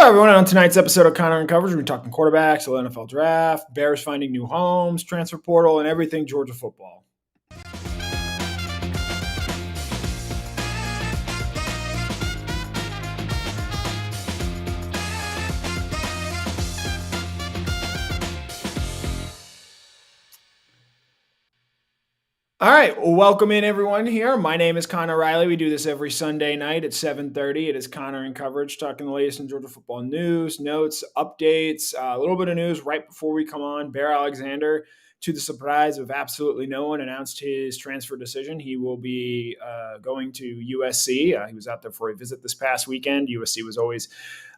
Hello, everyone. On tonight's episode of Connor and Coverage, we're talking quarterbacks, the NFL draft, Bears finding new homes, transfer portal, and everything Georgia football. All right, welcome in everyone here. My name is Connor Riley. We do this every Sunday night at 7:30. It is Connor and Coverage, talking the latest in Georgia football news, notes, updates, a little bit of news right before we come on. Bear Alexander, to the surprise of absolutely no one, announced his transfer decision. He will be going to USC. He was out there for a visit this past weekend. USC was always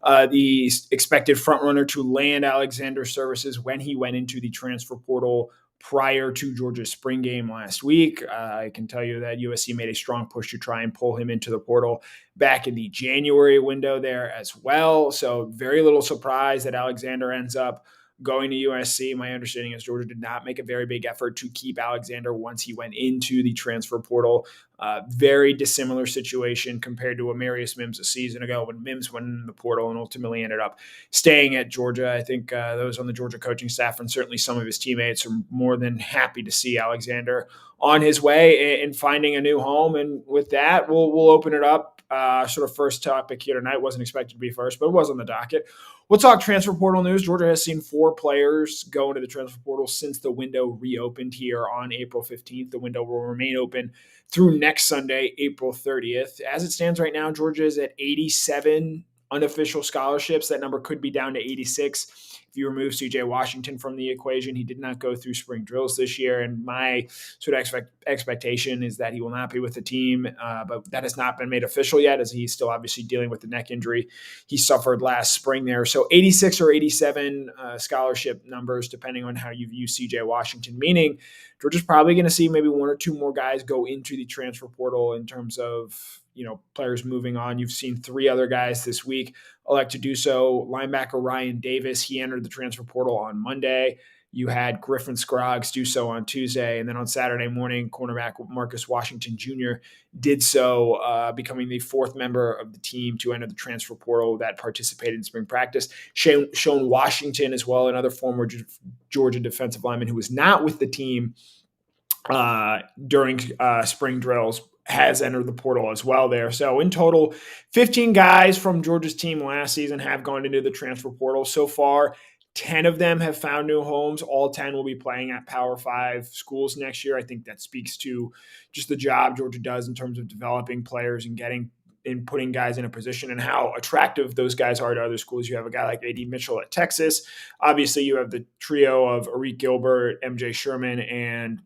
the expected frontrunner to land Alexander's services when he went into the transfer portal prior to Georgia's spring game last week. I can tell you that USC made a strong push to try and pull him into the portal back in the January window there as well. So very little surprise that Alexander ends up going to USC. My understanding is Georgia did not make a very big effort to keep Alexander once he went into the transfer portal. Very dissimilar situation compared to Amarius Mims a season ago when Mims went in the portal and ultimately ended up staying at Georgia. I think those on the Georgia coaching staff and certainly some of his teammates are more than happy to see Alexander on his way and finding a new home. And with that, we'll open it up. Sort of first topic here tonight. Wasn't expected to be first, but it was on the docket. We'll talk transfer portal news. Georgia has seen 4 players go into the transfer portal since the window reopened here on April 15th. The window will remain open through next Sunday, April 30th. As it stands right now, Georgia is at 87 unofficial scholarships. That number could be down to 86 if you remove C.J. Washington from the equation. He did not go through spring drills this year, and my sort of expectation is that he will not be with the team, but that has not been made official yet, as he's still obviously dealing with the neck injury he suffered last spring there. So 86 or 87 scholarship numbers, depending on how you view C.J. Washington, meaning Georgia's probably going to see maybe 1 or 2 more guys go into the transfer portal in terms of, players moving on. You've seen 3 other guys this week elect to do so. Linebacker Ryan Davis, he entered the transfer portal on Monday. You had Griffin Scroggs do so on Tuesday. And then on Saturday morning, cornerback Marcus Washington Jr. did so, becoming the 4th member of the team to enter the transfer portal that participated in spring practice. Shane Washington as well, another former Georgia defensive lineman who was not with the team during spring drills, has entered the portal as well there. So in total, 15 guys from Georgia's team last season have gone into the transfer portal. So far, 10 of them have found new homes. All 10 will be playing at Power 5 schools next year. I think that speaks to just the job Georgia does in terms of developing players and putting guys in a position and how attractive those guys are to other schools. You have a guy like A.D. Mitchell at Texas. Obviously, you have the trio of Arik Gilbert, M.J. Sherman, and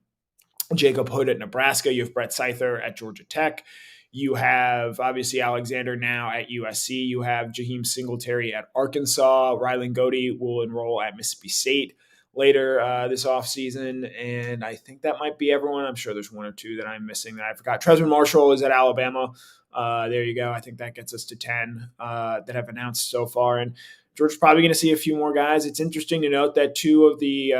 Jacob Hood at Nebraska. You have Brett Seither at Georgia Tech. You have, obviously, Alexander now at USC. You have Jaheim Singletary at Arkansas. Rylan Goody will enroll at Mississippi State later this offseason. And I think that might be everyone. I'm sure there's 1 or 2 that I'm missing that I forgot. Trezor Marshall is at Alabama. There you go. I think that gets us to 10 that have announced so far. And Georgia's probably going to see a few more guys. It's interesting to note that 2 of the,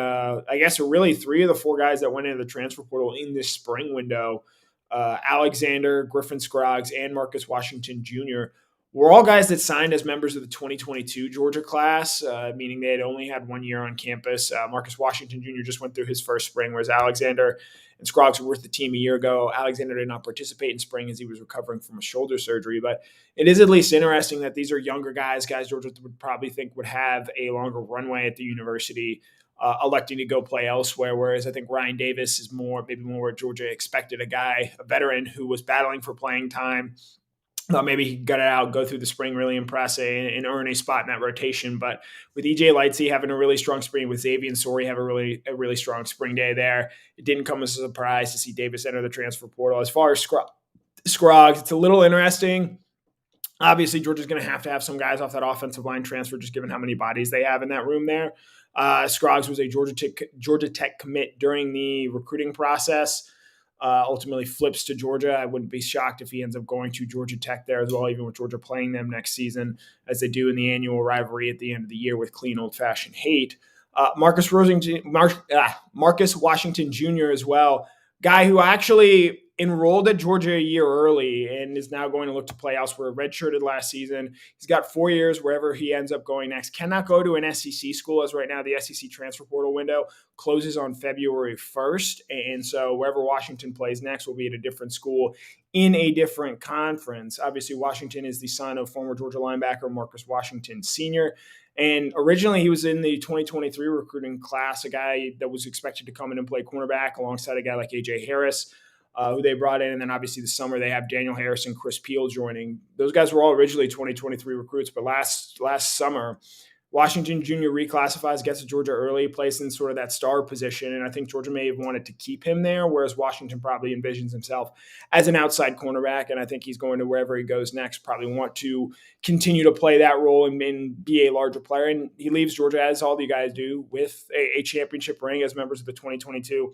really 3 of the 4 guys that went into the transfer portal in this spring window, Alexander, Griffin Scroggs, and Marcus Washington Jr., were all guys that signed as members of the 2022 Georgia class, meaning they had only had 1 year on campus. Marcus Washington Jr. just went through his first spring, whereas Alexander and Scroggs were with the team a year ago. Alexander did not participate in spring as he was recovering from a shoulder surgery, but it is at least interesting that these are younger guys Georgia would probably think would have a longer runway at the university, electing to go play elsewhere, whereas I think Ryan Davis is maybe more where Georgia expected a veteran who was battling for playing time. Maybe he got it out, go through the spring, really impress and earn a spot in that rotation. But with EJ Lightsey having a really strong spring, with Xavier Sori having a really strong spring day there, it didn't come as a surprise to see Davis enter the transfer portal. As far as Scroggs, it's a little interesting. Obviously, Georgia's going to have some guys off that offensive line transfer, just given how many bodies they have in that room there. Scroggs was a Georgia Tech commit during the recruiting process. Ultimately flips to Georgia. I wouldn't be shocked if he ends up going to Georgia Tech there as well, even with Georgia playing them next season, as they do in the annual rivalry at the end of the year with clean old-fashioned hate. Marcus Washington Jr. as well, guy who actually enrolled at Georgia a year early and is now going to look to play elsewhere. Redshirted last season. He's got 4 years wherever he ends up going next. Cannot go to an SEC school as right now the SEC transfer portal window closes on February 1st. And so wherever Washington plays next will be at a different school in a different conference. Obviously, Washington is the son of former Georgia linebacker Marcus Washington Sr., and originally, he was in the 2023 recruiting class, a guy that was expected to come in and play cornerback alongside a guy like A.J. Harris, who they brought in. And then obviously this summer, they have Daniel Harris and Chris Peel joining. Those guys were all originally 2023 recruits, but last summer, Washington Jr. reclassifies, gets to Georgia early, plays in sort of that star position. And I think Georgia may have wanted to keep him there, whereas Washington probably envisions himself as an outside cornerback. And I think he's going to wherever he goes next, probably want to continue to play that role and be a larger player. And he leaves Georgia, as all the guys do, with a championship ring as members of the 2022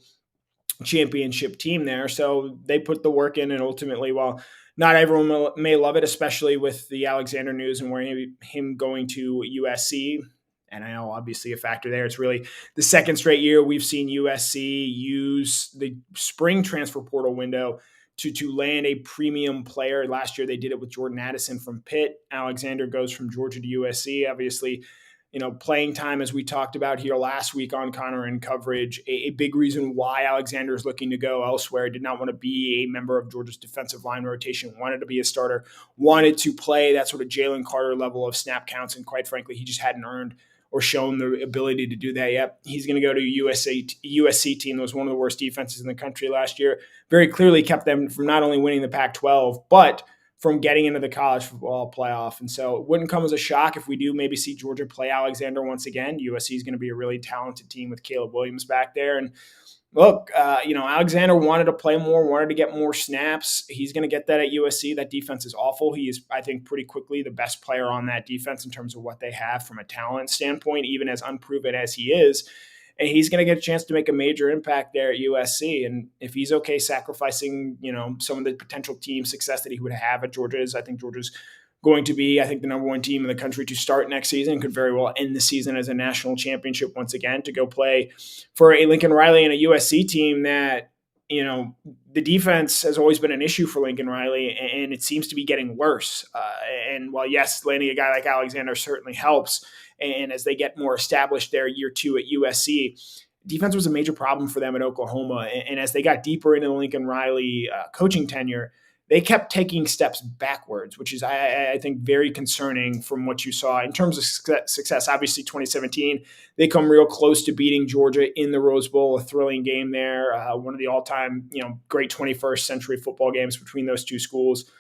championship team there. So they put the work in, and ultimately, while not everyone may love it, especially with the Alexander news and where him going to USC. And I know obviously a factor there. It's really the second straight year we've seen USC use the spring transfer portal window to land a premium player. Last year they did it with Jordan Addison from Pitt. Alexander goes from Georgia to USC. Obviously, playing time, as we talked about here last week on Connor in coverage, a big reason why Alexander is looking to go elsewhere. Did not want to be a member of Georgia's defensive line rotation, wanted to be a starter, wanted to play that sort of Jalen Carter level of snap counts, and quite frankly, he just hadn't earned or shown the ability to do that yet. He's going to go to a USC team that was one of the worst defenses in the country last year. Very clearly kept them from not only winning the Pac-12, but from getting into the college football playoff. And so it wouldn't come as a shock if we do maybe see Georgia play Alexander once again. USC is going to be a really talented team with Caleb Williams back there. And look, Alexander wanted to play more, wanted to get more snaps. He's going to get that at USC. That defense is awful. He is, I think, pretty quickly the best player on that defense in terms of what they have from a talent standpoint, even as unproven as he is. And he's going to get a chance to make a major impact there at USC. And if he's okay sacrificing, some of the potential team success that he would have at Georgia, I think Georgia's going to be, the number one team in the country to start next season, could very well end the season as a national championship once again, to go play for a Lincoln Riley and a USC team that, the defense has always been an issue for Lincoln Riley, and it seems to be getting worse. And while, yes, landing a guy like Alexander certainly helps, and as they get more established there year two at USC, defense was a major problem for them at Oklahoma. And as they got deeper into the Lincoln Riley coaching tenure, they kept taking steps backwards, which is, I think, very concerning from what you saw in terms of success. Obviously, 2017, they come real close to beating Georgia in the Rose Bowl, a thrilling game there, one of the all-time, great 21st century football games between those two schools.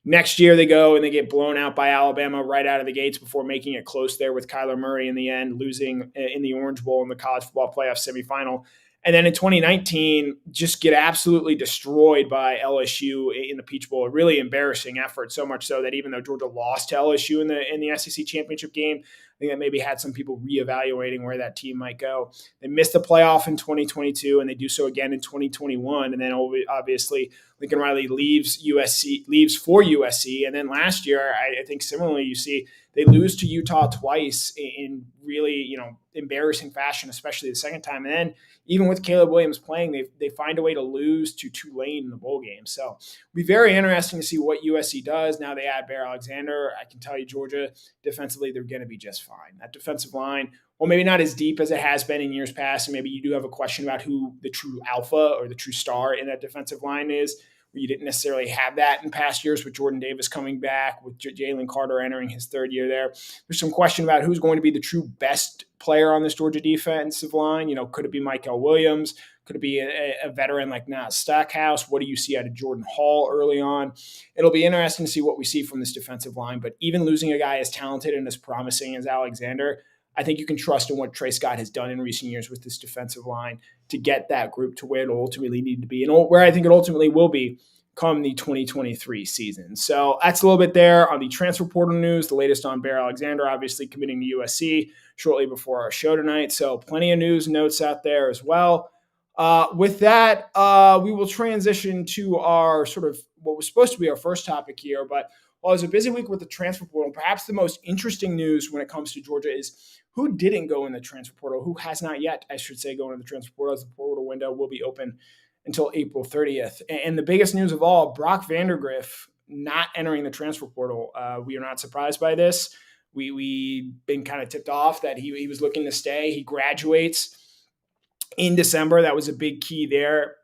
Next year, they go and they get blown out by Alabama right out of the gates before making it close there with Kyler Murray in the end, losing in the Orange Bowl in the college football playoff semifinal. And then in 2019, just get absolutely destroyed by LSU in the Peach Bowl. A really embarrassing effort, so much so that even though Georgia lost to LSU in the SEC championship game, I think that maybe had some people reevaluating where that team might go. They missed the playoff in 2022, and they do so again in 2021. And then obviously Lincoln Riley leaves for USC. And then last year, I think similarly, you see they lose to Utah twice in really, embarrassing fashion, especially the second time. And then even with Caleb Williams playing, they find a way to lose to Tulane in the bowl game. So it'll be very interesting to see what USC does. Now they add Bear Alexander. I can tell you, Georgia, defensively, they're going to be just fine. That defensive line, well, maybe not as deep as it has been in years past. And maybe you do have a question about who the true alpha or the true star in that defensive line is. You didn't necessarily have that in past years with Jordan Davis coming back, with Jalen Carter entering his third year there. There's some question about who's going to be the true best player on this Georgia defensive line. Could it be Michael Williams? Could it be a veteran like Nat Stackhouse? What do you see out of Jordan Hall early on? It'll be interesting to see what we see from this defensive line. But even losing a guy as talented and as promising as Alexander, I think you can trust in what Trey Scott has done in recent years with this defensive line to get that group to where it ultimately needed to be and where I think it ultimately will be come the 2023 season. So that's a little bit there on the transfer portal news, the latest on Bear Alexander, obviously committing to USC shortly before our show tonight. So plenty of news notes out there as well. With that, we will transition to our sort of what was supposed to be our first topic here, but while it was a busy week with the transfer portal, perhaps the most interesting news when it comes to Georgia is who didn't go in the transfer portal, who has not yet, I should say, go into the transfer portal, as the portal window will be open until April 30th. And the biggest news of all, Brock Vandergriff not entering the transfer portal. We are not surprised by this. We've been kind of tipped off that he was looking to stay. He graduates in December. That was a big key there,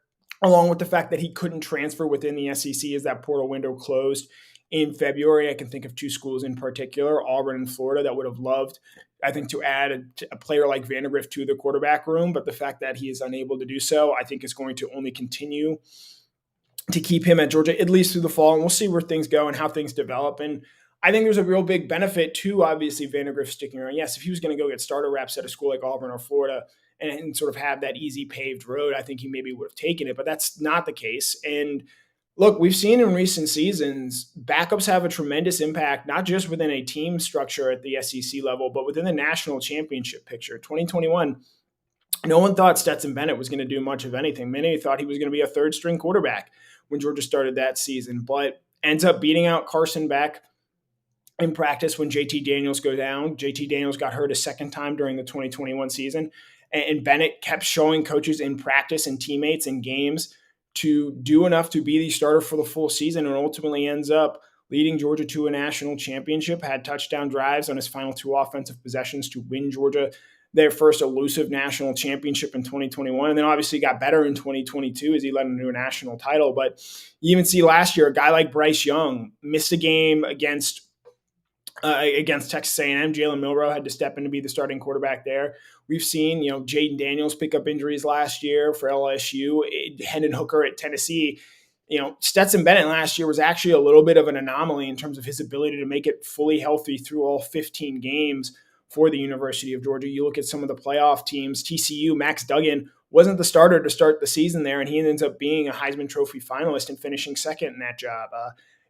along with the fact that he couldn't transfer within the SEC as that portal window closed in February. I can think of two schools in particular, Auburn and Florida, that would have loved, I think, to add a player like Vandergriff to the quarterback room. But the fact that he is unable to do so, I think, is going to only continue to keep him at Georgia, at least through the fall. And we'll see where things go and how things develop. And I think there's a real big benefit to, obviously, Vandergriff sticking around. Yes, if he was going to go get starter reps at a school like Auburn or Florida and sort of have that easy paved road, I think he maybe would have taken it. But that's not the case. And look, we've seen in recent seasons, backups have a tremendous impact, not just within a team structure at the SEC level, but within the national championship picture. 2021, no one thought Stetson Bennett was going to do much of anything. Many thought he was going to be a third string quarterback when Georgia started that season, but ends up beating out Carson Beck in practice when JT Daniels go down. JT Daniels got hurt a second time during the 2021 season, and Bennett kept showing coaches in practice and teammates in games to do enough to be the starter for the full season, and ultimately ends up leading Georgia to a national championship, had touchdown drives on his final two offensive possessions to win Georgia their first elusive national championship in 2021. And then obviously got better in 2022 as he led them to a national title. But you even see last year, a guy like Bryce Young missed a game against Texas A&M. Jalen Milroe had to step in to be the starting quarterback there. We've seen, Jaden Daniels pick up injuries last year for LSU, Hendon Hooker at Tennessee. Stetson Bennett last year was actually a little bit of an anomaly in terms of his ability to make it fully healthy through all 15 games for the University of Georgia. You look at some of the playoff teams, TCU, Max Duggan wasn't the starter to start the season there, and he ends up being a Heisman Trophy finalist and finishing second in that job.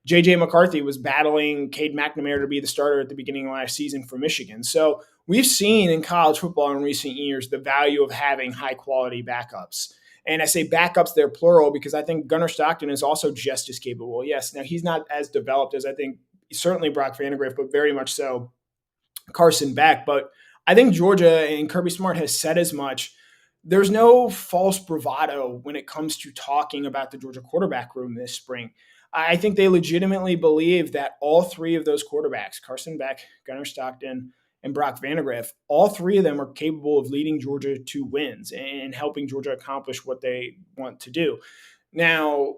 J.J. McCarthy was battling Cade McNamara to be the starter at the beginning of last season for Michigan. So we've seen in college football in recent years the value of having high-quality backups. And I say backups, they're plural, because I think Gunnar Stockton is also just as capable. Yes, now he's not as developed as I think certainly Brock Vandagriff, but very much so Carson Beck. But I think Georgia and Kirby Smart has said as much. There's no false bravado when it comes to talking about the Georgia quarterback room this spring. I think they legitimately believe that all three of those quarterbacks, Carson Beck, Gunnar Stockton, and Brock Vandagriff, all three of them are capable of leading Georgia to wins and helping Georgia accomplish what they want to do. Now,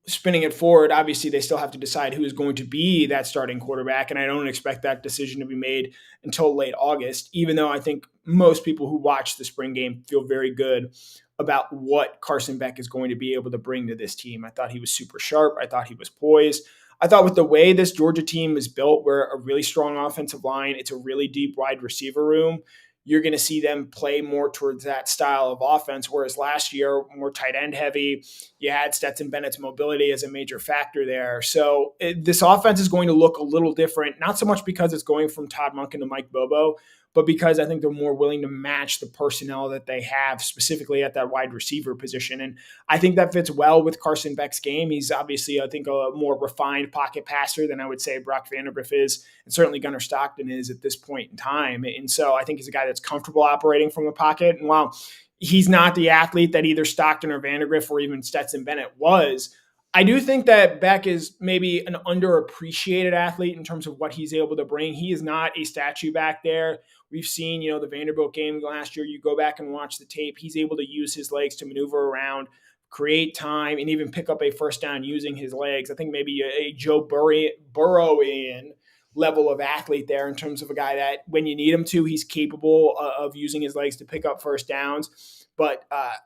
spinning it forward, obviously they still have to decide who is going to be that starting quarterback, and I don't expect that decision to be made until late August, even though I think most people who watch the spring game feel very good about what Carson Beck is going to be able to bring to this team. I thought he was super sharp. I thought he was poised. I thought with the way this Georgia team is built, we're a really strong offensive line, it's a really deep wide receiver room, you're going to see them play more towards that style of offense, whereas last year, more tight end heavy, you had Stetson Bennett's mobility as a major factor there. So this offense is going to look a little different, not so much because it's going from Todd Monken to Mike Bobo, but because I think they're more willing to match the personnel that they have specifically at that wide receiver position. And I think that fits well with Carson Beck's game. He's obviously, I think, a more refined pocket passer than I would say Brock Vandagriff is, and certainly Gunnar Stockton is at this point in time. And so I think he's a guy that's comfortable operating from the pocket. And while he's not the athlete that either Stockton or Vandagriff or even Stetson Bennett was, I do think that Beck is maybe an underappreciated athlete in terms of what he's able to bring. He is not a statue back there. We've seen, the Vanderbilt game last year. You go back and watch the tape. He's able to use his legs to maneuver around, create time, and even pick up a first down using his legs. I think maybe a Joe Burrowian level of athlete there in terms of a guy that when you need him to, he's capable of using his legs to pick up first downs, but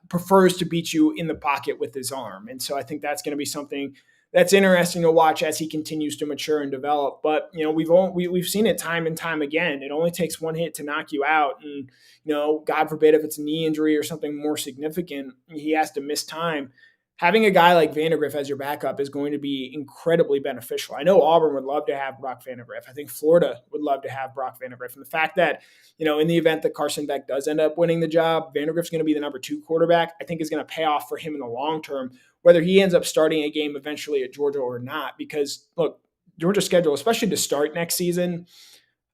prefers to beat you in the pocket with his arm. And so I think that's going to be something that's interesting to watch as he continues to mature and develop. But, we've seen it time and time again. It only takes one hit to knock you out. And, God forbid if it's a knee injury or something more significant, he has to miss time. Having a guy like Vandagriff as your backup is going to be incredibly beneficial. I know Auburn would love to have Brock Vandagriff. I think Florida would love to have Brock Vandagriff. And the fact that, in the event that Carson Beck does end up winning the job, Vandagriff's going to be the number 2 quarterback, I think is going to pay off for him in the long term, whether he ends up starting a game eventually at Georgia or not. Because, look, Georgia's schedule, especially to start next season,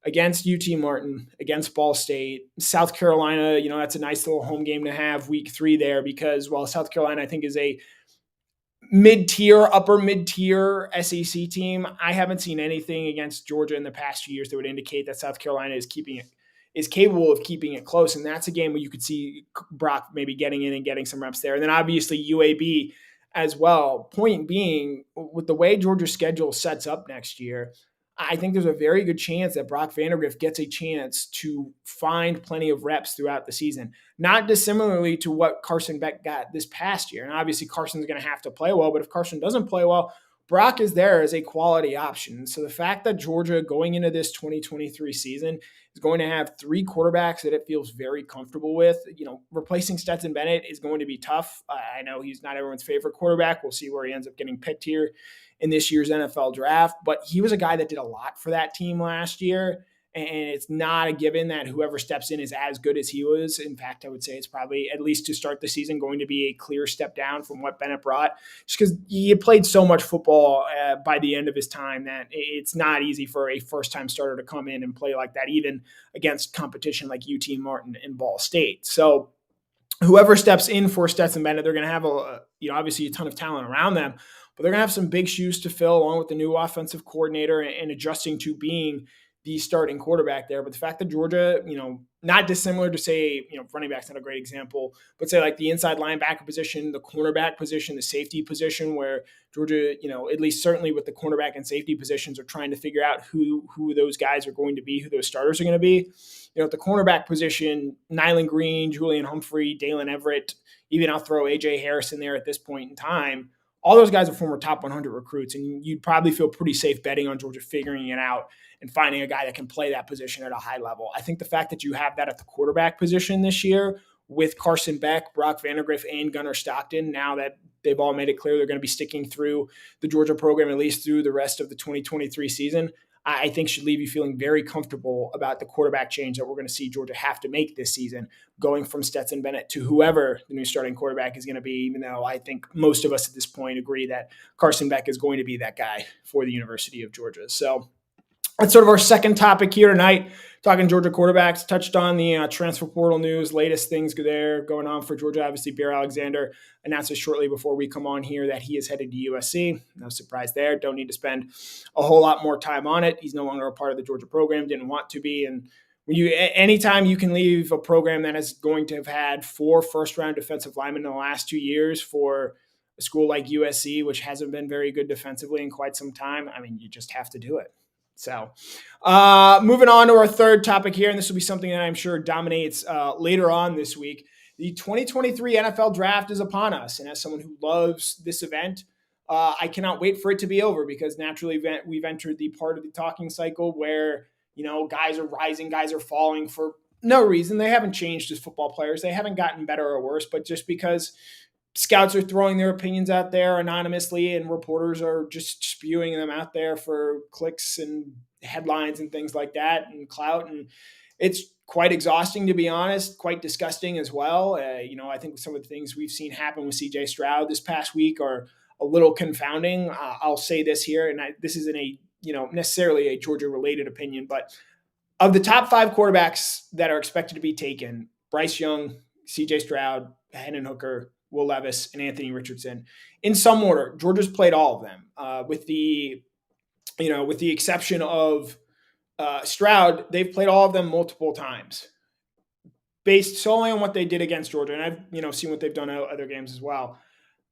against UT Martin, against Ball State, South Carolina. That's a nice little home game to have week 3 there, because while South Carolina I think is a upper mid-tier SEC team, I haven't seen anything against Georgia in the past few years that would indicate that South Carolina is capable of keeping it close. And that's a game where you could see Brock maybe getting in and getting some reps there. And then obviously UAB as well. Point being, with the way Georgia's schedule sets up next year, I think there's a very good chance that Brock Vandergrift gets a chance to find plenty of reps throughout the season, not dissimilarly to what Carson Beck got this past year. And obviously Carson's going to have to play well, but if Carson doesn't play well, Brock is there as a quality option. So the fact that Georgia going into this 2023 season is going to have 3 quarterbacks that it feels very comfortable with, replacing Stetson Bennett is going to be tough. I know he's not everyone's favorite quarterback. We'll see where he ends up getting picked here in this year's NFL draft, but he was a guy that did a lot for that team last year. And it's not a given that whoever steps in is as good as he was. In fact, I would say it's probably, at least to start the season, going to be a clear step down from what Bennett brought, just because he had played so much football by the end of his time that it's not easy for a first-time starter to come in and play like that, even against competition like UT Martin and Ball State. So whoever steps in for Stetson Bennett, they're going to have obviously a ton of talent around them, but they're going to have some big shoes to fill, along with the new offensive coordinator and adjusting to being the starting quarterback there. But the fact that Georgia, not dissimilar to say, running back's not a great example, but say like the inside linebacker position, the cornerback position, the safety position, where Georgia, at least certainly with the cornerback and safety positions, are trying to figure out who those guys are going to be, who those starters are going to be. At the cornerback position, Nyland Green, Julian Humphrey, Dalen Everett, even I'll throw AJ Harris in there at this point in time. All those guys are former top 100 recruits, and you'd probably feel pretty safe betting on Georgia figuring it out and finding a guy that can play that position at a high level. I think the fact that you have that at the quarterback position this year with Carson Beck, Brock Vandergrift, and Gunnar Stockton, now that they've all made it clear they're going to be sticking through the Georgia program at least through the rest of the 2023 season, I think should leave you feeling very comfortable about the quarterback change that we're going to see Georgia have to make this season, going from Stetson Bennett to whoever the new starting quarterback is going to be, even though I think most of us at this point agree that Carson Beck is going to be that guy for the University of Georgia. So that's sort of our second topic here tonight, talking Georgia quarterbacks. Touched on the transfer portal news, latest things there going on for Georgia. Obviously, Bear Alexander announced shortly before we come on here that he is headed to USC. No surprise there. Don't need to spend a whole lot more time on it. He's no longer a part of the Georgia program, didn't want to be. And anytime you can leave a program that is going to have had 4 first-round defensive linemen in the last 2 years for a school like USC, which hasn't been very good defensively in quite some time, I mean, you just have to do it. So moving on to our third topic here, and this will be something that I'm sure dominates later on this week. The 2023 NFL Draft is upon us, and as someone who loves this event, I cannot wait for it to be over, because naturally we've entered the part of the talking cycle where, guys are rising, guys are falling for no reason. They haven't changed as football players. They haven't gotten better or worse, but just because scouts are throwing their opinions out there anonymously and reporters are just spewing them out there for clicks and headlines and things like that and clout. And it's quite exhausting, to be honest, quite disgusting as well. I think some of the things we've seen happen with CJ Stroud this past week are a little confounding. I'll say this here, and this isn't necessarily a Georgia related opinion, but of the top 5 quarterbacks that are expected to be taken, Bryce Young, CJ Stroud, Hendon Hooker, Will Levis, and Anthony Richardson, in some order. Georgia's played all of them, with the exception of Stroud. They've played all of them multiple times, based solely on what they did against Georgia. And I've seen what they've done at other games as well.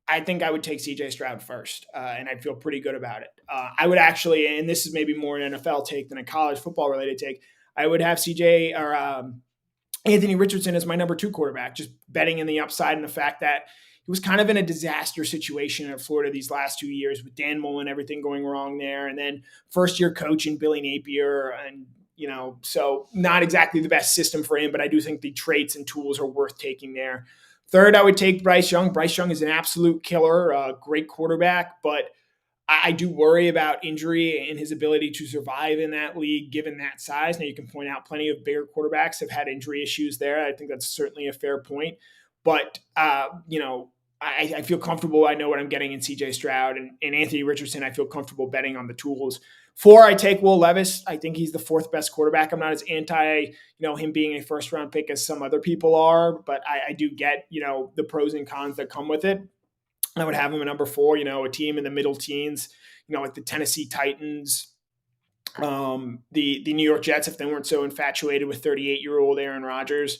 I think I would take CJ Stroud first, and I'd feel pretty good about it. I would actually, and this is maybe more an NFL take than a college football related take, I would have Anthony Richardson as my number 2 quarterback, just betting in the upside and the fact that he was kind of in a disaster situation at Florida these last 2 years with Dan Mullen, everything going wrong there. And then first-year coach in Billy Napier. And, so not exactly the best system for him, but I do think the traits and tools are worth taking there. Third, I would take Bryce Young. Bryce Young is an absolute killer, great quarterback, but I do worry about injury and his ability to survive in that league, given that size. Now, you can point out plenty of bigger quarterbacks have had injury issues there. I think that's certainly a fair point. But, I feel comfortable. I know what I'm getting in CJ Stroud and Anthony Richardson. I feel comfortable betting on the tools. 4, I take Will Levis. I think he's the 4th best quarterback. I'm not as anti, him being a first round pick as some other people are, but I do get, the pros and cons that come with it. I would have him at number 4, a team in the middle teens, like the Tennessee Titans, the New York Jets, if they weren't so infatuated with 38-year-old Aaron Rodgers.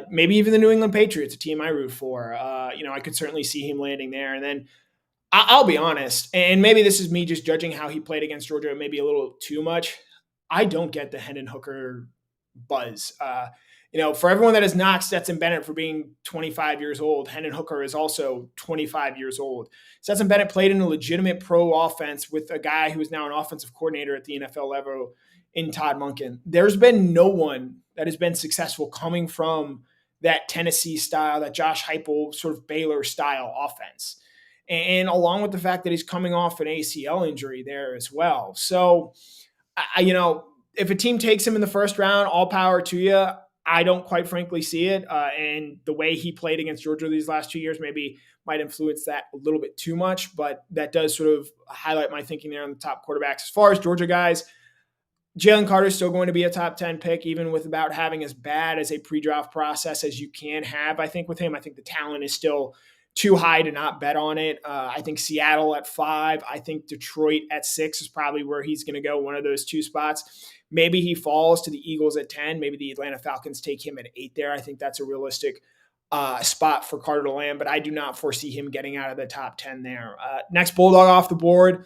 Maybe even the New England Patriots, a team I root for. I could certainly see him landing there. And then I'll be honest, and maybe this is me just judging how he played against Georgia, maybe a little too much. I don't get the Hendon Hooker buzz. For everyone that has knocked Stetson Bennett for being 25 years old, Hendon Hooker is also 25 years old. Stetson Bennett played in a legitimate pro offense with a guy who is now an offensive coordinator at the NFL level in Todd Monken. There's been no one that has been successful coming from that Tennessee style, that Josh Heupel sort of Baylor style offense. And along with the fact that he's coming off an ACL injury there as well. So, if a team takes him in the first round, all power to you. I don't quite frankly see it. And the way he played against Georgia these last 2 years maybe might influence that a little bit too much, but that does sort of highlight my thinking there on the top quarterbacks. As far as Georgia guys, Jalen Carter is still going to be a top 10 pick, even without having as bad as a pre-draft process as you can have, I think, with him. I think the talent is still too high to not bet on it. I think Seattle at 5. I think Detroit at 6 is probably where he's going to go, one of those 2 spots. Maybe he falls to the Eagles at 10. Maybe the Atlanta Falcons take him at 8 there. I think that's a realistic spot for Carter to land, but I do not foresee him getting out of the top 10 there. Next Bulldog off the board.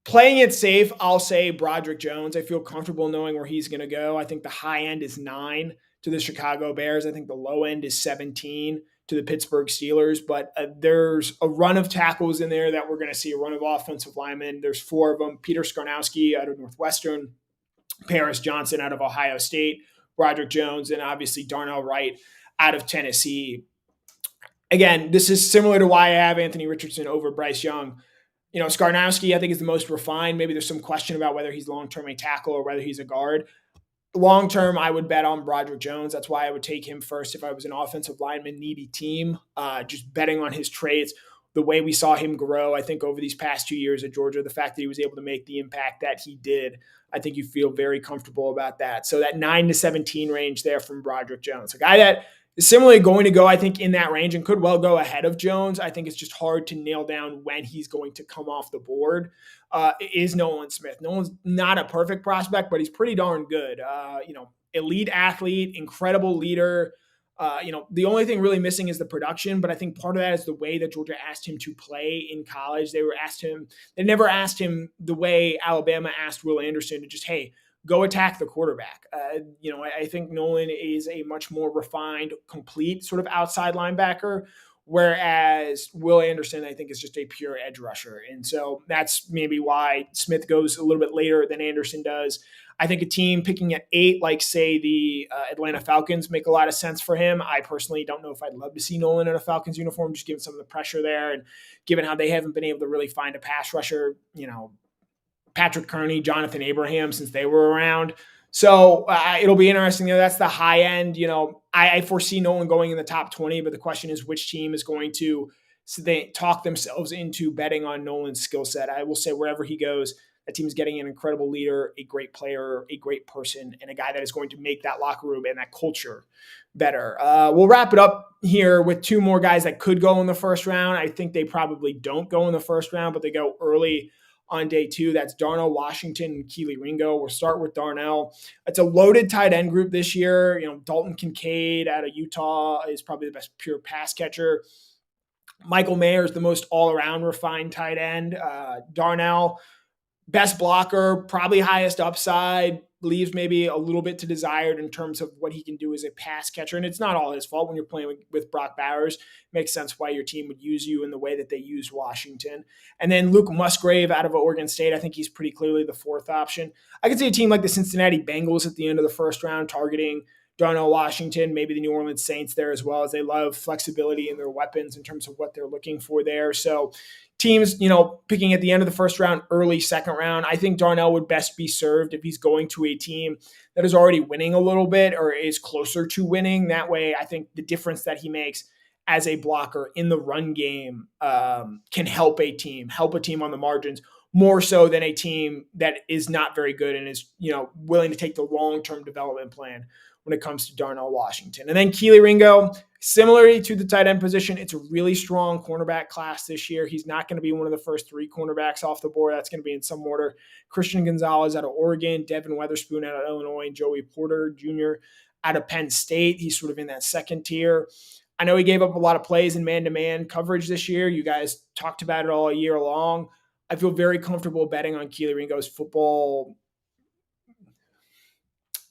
Playing it safe, I'll say Broderick Jones. I feel comfortable knowing where he's going to go. I think the high end is 9 to the Chicago Bears. I think the low end is 17 to the Pittsburgh Steelers, but there's a run of tackles in there that we're going to see, a run of offensive linemen. There's 4 of them: Peter Skarnowski out of Northwestern, Paris Johnson out of Ohio State, Broderick Jones, and obviously Darnell Wright out of Tennessee. Again, this is similar to why I have Anthony Richardson over Bryce Young. Skarnowski, I think, is the most refined. Maybe there's some question about whether he's long-term a tackle or whether he's a guard. Long-term, I would bet on Broderick Jones. That's why I would take him first if I was an offensive lineman needy team. Just betting on his traits, the way we saw him grow, I think, over these past 2 years at Georgia, the fact that he was able to make the impact that he did, I think you feel very comfortable about that. So that 9 to 17 range there from Broderick Jones, a guy that is similarly going to go, I think, in that range and could well go ahead of Jones. I think it's just hard to nail down when he's going to come off the board. Is Nolan Smith. Nolan's not a perfect prospect, but he's pretty darn good. Elite athlete, incredible leader. The only thing really missing is the production, but I think part of that is the way that Georgia asked him to play in college. They never asked him the way Alabama asked Will Anderson to just, hey, go attack the quarterback. I think Nolan is a much more refined, complete sort of outside linebacker, whereas Will Anderson, I think, is just a pure edge rusher. And so that's maybe why Smith goes a little bit later than Anderson does. I think a team picking at 8, like, say, the Atlanta Falcons, make a lot of sense for him. I personally don't know if I'd love to see Nolan in a Falcons uniform, just given some of the pressure there and given how they haven't been able to really find a pass rusher, Patrick Kearney, Jonathan Abraham, since they were around. So it'll be interesting. That's the high end. I foresee Nolan going in the top 20, but the question is which team is going to talk themselves into betting on Nolan's skill set. I will say wherever he goes, that team is getting an incredible leader, a great player, a great person, and a guy that is going to make that locker room and that culture better. We'll wrap it up here with 2 more guys that could go in the first round. I think they probably don't go in the first round, but they go early on day 2. That's Darnell Washington and Keely Ringo. We'll start with Darnell. It's a loaded tight end group this year. Dalton Kincaid out of Utah is probably the best pure pass catcher. Michael Mayer is the most all-around refined tight end. Darnell, best blocker, probably highest upside, leaves maybe a little bit to desired in terms of what he can do as a pass catcher. And it's not all his fault when you're playing with Brock Bowers. Makes sense why your team would use you in the way that they used Washington. And then Luke Musgrave out of Oregon State, I think he's pretty clearly the 4th option. I could see a team like the Cincinnati Bengals at the end of the first round targeting Darnell Washington, maybe the New Orleans Saints there as well, as they love flexibility in their weapons in terms of what they're looking for there. So teams, picking at the end of the first round, early second round, I think Darnell would best be served if he's going to a team that is already winning a little bit or is closer to winning. That way, I think the difference that he makes as a blocker in the run game can help a team on the margins more so than a team that is not very good and is willing to take the long-term development plan when it comes to Darnell Washington. And then Keely Ringo, similarly to the tight end position, it's a really strong cornerback class this year. He's not going to be one of the first three cornerbacks off the board. That's going to be in some order. Christian Gonzalez out of Oregon, Devin Weatherspoon out of Illinois, and Joey Porter Jr. out of Penn State. He's sort of in that second tier. I know he gave up a lot of plays in man-to-man coverage this year. You guys talked about it all year long. I feel very comfortable betting on Keely Ringo's football.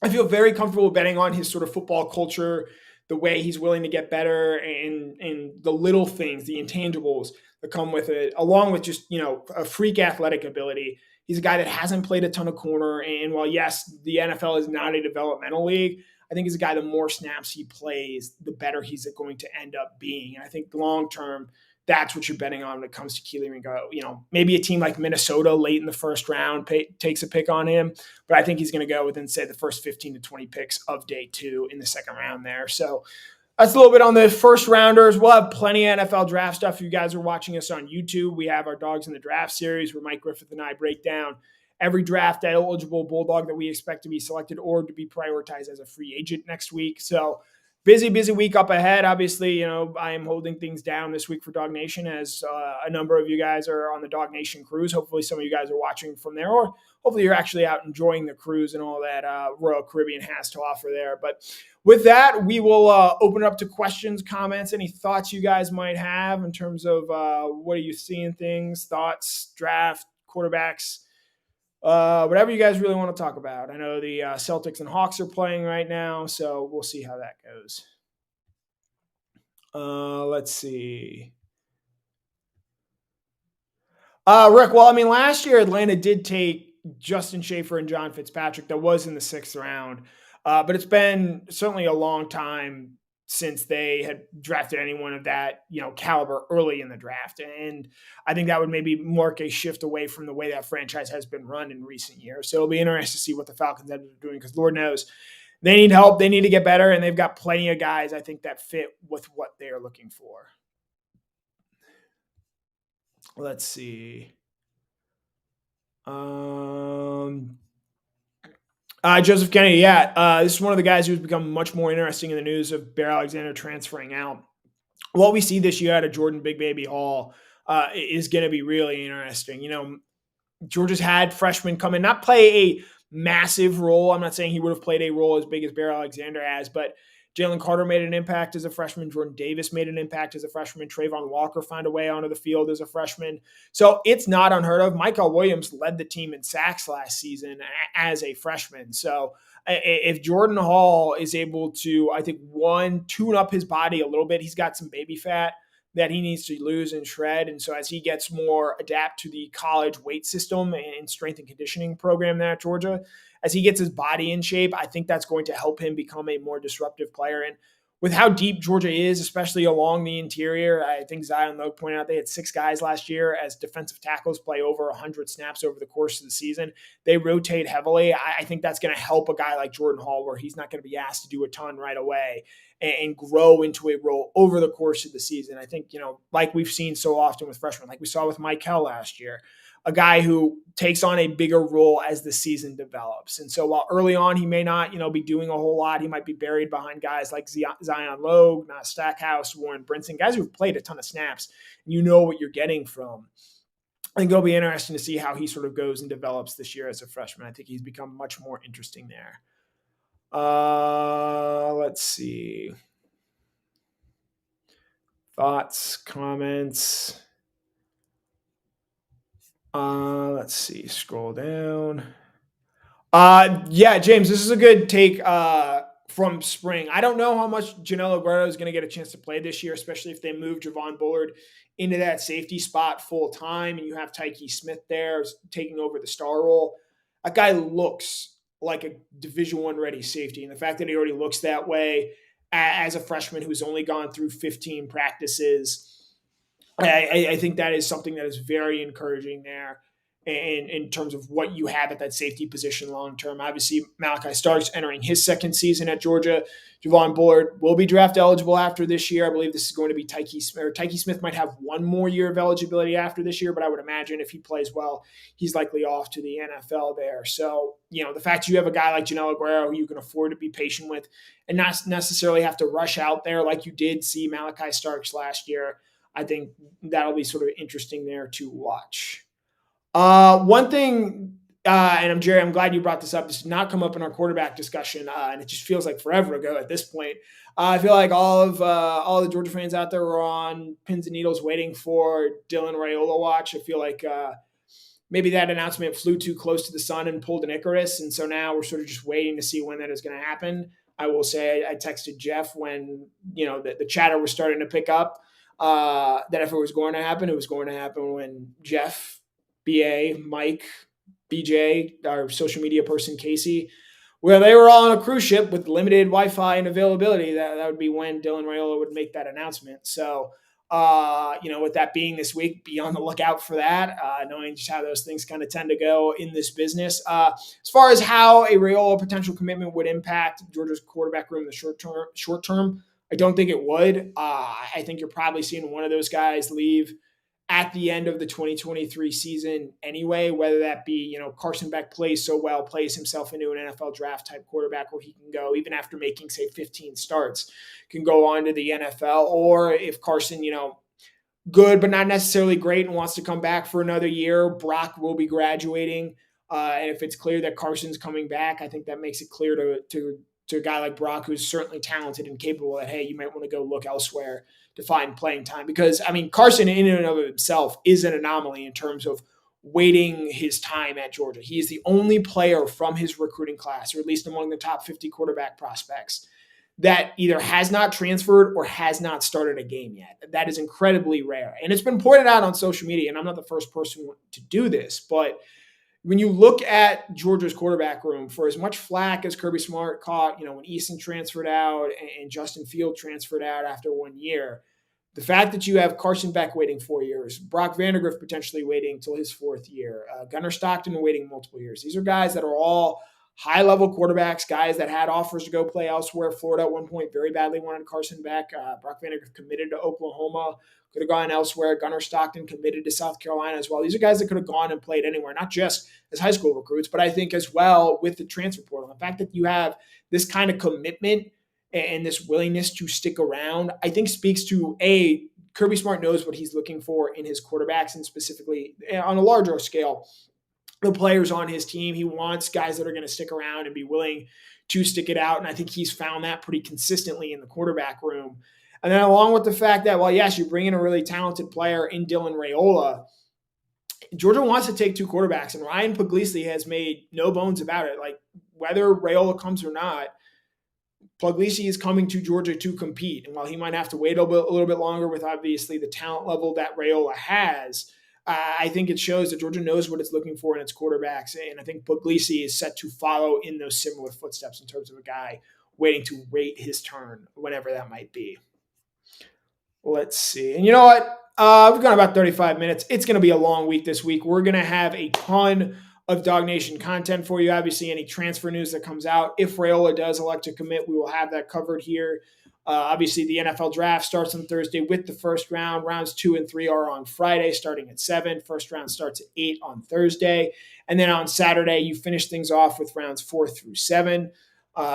I feel very comfortable betting on his sort of football culture, the way he's willing to get better, and the little things, the intangibles that come with it, along with just, a freak athletic ability. He's a guy that hasn't played a ton of corner. And while, yes, the NFL is not a developmental league, I think he's a guy, the more snaps he plays, the better he's going to end up being. And I think long term, that's what you're betting on when it comes to Keely Ringo. Maybe a team like Minnesota late in the first round takes a pick on him, but I think he's going to go within, say, the first 15 to 20 picks of day 2 in the second round there. So that's a little bit on the first rounders. We'll have plenty of NFL draft stuff. If you guys are watching us on YouTube, we have our Dogs in the Draft series where Mike Griffith and I break down every draft eligible Bulldog that we expect to be selected or to be prioritized as a free agent next week. So busy week up ahead. Obviously, I am holding things down this week for DawgNation as a number of you guys are on the DawgNation cruise. Hopefully some of you guys are watching from there, or hopefully you're actually out enjoying the cruise and all that Royal Caribbean has to offer there. But with that, we will open it up to questions, comments, any thoughts you guys might have in terms of what are you seeing things, thoughts, draft, quarterbacks, whatever you guys really want to talk about. I know the Celtics and Hawks are playing right now, so we'll see how that goes. Let's see. Rick, well, last year Atlanta did take Justin Schaefer and John Fitzpatrick. That was in the 6th round. But it's been certainly a long time since they had drafted anyone of that, caliber early in the draft. And I think that would maybe mark a shift away from the way that franchise has been run in recent years. So it'll be interesting to see what the Falcons end up doing, because Lord knows they need help. They need to get better, and they've got plenty of guys, I think, that fit with what they're looking for. Let's see. Joseph Kennedy, this is one of the guys who's become much more interesting in the news of Bear Alexander transferring out. What we see this year out of Jordan Big Baby Hall is going to be really interesting. Georgia's had freshmen come in, not play a massive role. I'm not saying he would have played a role as big as Bear Alexander has, but Jalen Carter made an impact as a freshman. Jordan Davis made an impact as a freshman. Trayvon Walker found a way onto the field as a freshman. So it's not unheard of. Michael Williams led the team in sacks last season as a freshman. So if Jordan Hall is able to, I think, tune up his body a little bit, he's got some baby fat that he needs to lose and shred. And so as he gets more adapt to the college weight system and strength and conditioning program there at Georgia, as he gets his body in shape, I think that's going to help him become a more disruptive player. And with how deep Georgia is, especially along the interior, I think Zion Logue pointed out they had 6 guys last year as defensive tackles play over 100 snaps over the course of the season. They rotate heavily. I think that's going to help a guy like Jordan Hall, where he's not going to be asked to do a ton right away and grow into a role over the course of the season. I think, like we've seen so often with freshmen, like we saw with Mike Kell last year, a guy who takes on a bigger role as the season develops. And so while early on he may not, be doing a whole lot, he might be buried behind guys like Zion Logue, Stackhouse, Warren Brinson, guys who've played a ton of snaps, and you know what you're getting from. I think it'll be interesting to see how he sort of goes and develops this year as a freshman. I think he's become much more interesting there. Let's see. Thoughts, comments. Let's see. Scroll down. James, this is a good take from spring. I don't know how much Janelle Aguero is going to get a chance to play this year, especially if they move Javon Bullard into that safety spot full time and you have Tyke Smith there taking over the star role. That guy looks like a Division I ready safety. And the fact that he already looks that way as a freshman who's only gone through 15 practices, I think that is something that is very encouraging there. in terms of what you have at that safety position long term. Obviously, Malachi Starks entering his second season at Georgia. Javon Bullard will be draft eligible after this year. I believe this is going to be Tyke Smith. Or Tyke Smith might have one more year of eligibility after this year, but I would imagine if he plays well, he's likely off to the NFL there. So, the fact you have a guy like Janelle Aguero who you can afford to be patient with and not necessarily have to rush out there like you did see Malachi Starks last year, I think that'll be sort of interesting there to watch. One thing, and Jerry, I'm glad you brought this up. This did not come up in our quarterback discussion, and it just feels like forever ago at this point. I feel like all the Georgia fans out there were on pins and needles waiting for Dylan Raiola watch. I feel like maybe that announcement flew too close to the sun and pulled an Icarus, and so now we're sort of just waiting to see when that is going to happen. I will say I texted Jeff when the chatter was starting to pick up that if it was going to happen, it was going to happen when Jeff, BA, Mike, BJ, our social media person, Casey, where they were all on a cruise ship with limited Wi-Fi and availability. That would be when Dylan Raiola would make that announcement. So, with that being this week, be on the lookout for that, knowing just how those things kind of tend to go in this business. As far as how a Raiola potential commitment would impact Georgia's quarterback room in the short term, I don't think it would. I think you're probably seeing one of those guys leave at the end of the 2023 season anyway, whether that be, Carson Beck plays himself into an NFL draft type quarterback where he can go, even after making, say, 15 starts, can go on to the NFL. Or if Carson, good but not necessarily great and wants to come back for another year, Brock will be graduating. And if it's clear that Carson's coming back, I think that makes it clear to a guy like Brock, who's certainly talented and capable, that, hey, you might want to go look elsewhere to find playing time. Because, Carson in and of himself is an anomaly in terms of waiting his time at Georgia. He is the only player from his recruiting class, or at least among the top 50 quarterback prospects, that either has not transferred or has not started a game yet. That is incredibly rare. And it's been pointed out on social media, and I'm not the first person to do this, but when you look at Georgia's quarterback room, for as much flack as Kirby Smart caught, when Eason transferred out and Justin Field transferred out after 1 year, the fact that you have Carson Beck waiting 4 years, Brock Vandagriff potentially waiting until his fourth year, Gunnar Stockton waiting multiple years. These are guys that are all high-level quarterbacks, guys that had offers to go play elsewhere. Florida at one point very badly wanted Carson Beck. Brock Vandagriff committed to Oklahoma, could have gone elsewhere. Gunnar Stockton committed to South Carolina as well. These are guys that could have gone and played anywhere, not just as high school recruits, but I think as well with the transfer portal. The fact that you have this kind of commitment and this willingness to stick around, I think speaks to, Kirby Smart knows what he's looking for in his quarterbacks, and specifically on a larger scale, the players on his team. He wants guys that are going to stick around and be willing to stick it out. And I think he's found that pretty consistently in the quarterback room. And then along with the fact that, well, yes, you bring in a really talented player in Dylan Raiola, Georgia wants to take two quarterbacks, and Ryan Puglisi has made no bones about it. Like, whether Raiola comes or not, Puglisi is coming to Georgia to compete. And while he might have to wait a little bit longer with obviously the talent level that Raiola has, I think it shows that Georgia knows what it's looking for in its quarterbacks. And I think Puglisi is set to follow in those similar footsteps in terms of a guy waiting to wait his turn, whenever that might be. Let's see. And you know what? We've gone about 35 minutes. It's going to be a long week this week. We're going to have a ton of DawgNation content for you. Obviously, any transfer news that comes out, if Raiola does elect to commit, we will have that covered here. Obviously, the NFL draft starts on Thursday with the first round. Rounds 2 and 3 are on Friday, starting at 7. First round starts at 8 on Thursday. And then on Saturday, you finish things off with rounds 4 through 7.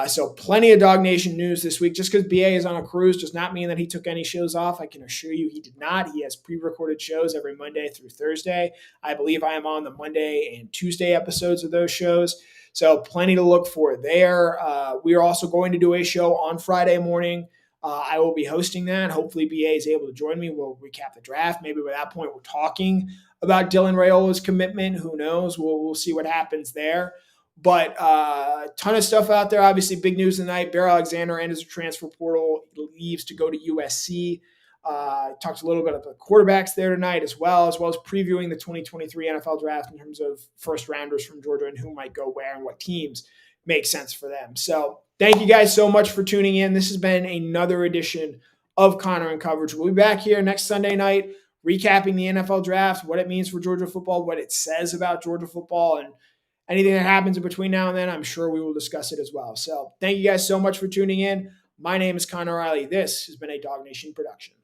So plenty of DawgNation news this week. Just because BA is on a cruise does not mean that he took any shows off. I can assure you he did not. He has pre-recorded shows every Monday through Thursday. I believe I am on the Monday and Tuesday episodes of those shows. So plenty to look for there. We are also going to do a show on Friday morning. I will be hosting that. Hopefully BA is able to join me. We'll recap the draft. Maybe by that point we're talking about Dylan Raiola's commitment. Who knows? We'll see what happens there. But a ton of stuff out there. Obviously, big news tonight. Bear Alexander enters the transfer portal, leaves to go to USC. Talked a little bit about the quarterbacks there tonight as well as previewing the 2023 NFL draft in terms of first rounders from Georgia and who might go where and what teams make sense for them. So thank you guys so much for tuning in. This has been another edition of Connor and Coverage. We'll be back here next Sunday night recapping the NFL draft, what it means for Georgia football, what it says about Georgia football, and anything that happens in between now and then, I'm sure we will discuss it as well. So thank you guys so much for tuning in. My name is Connor Riley. This has been a DawgNation production.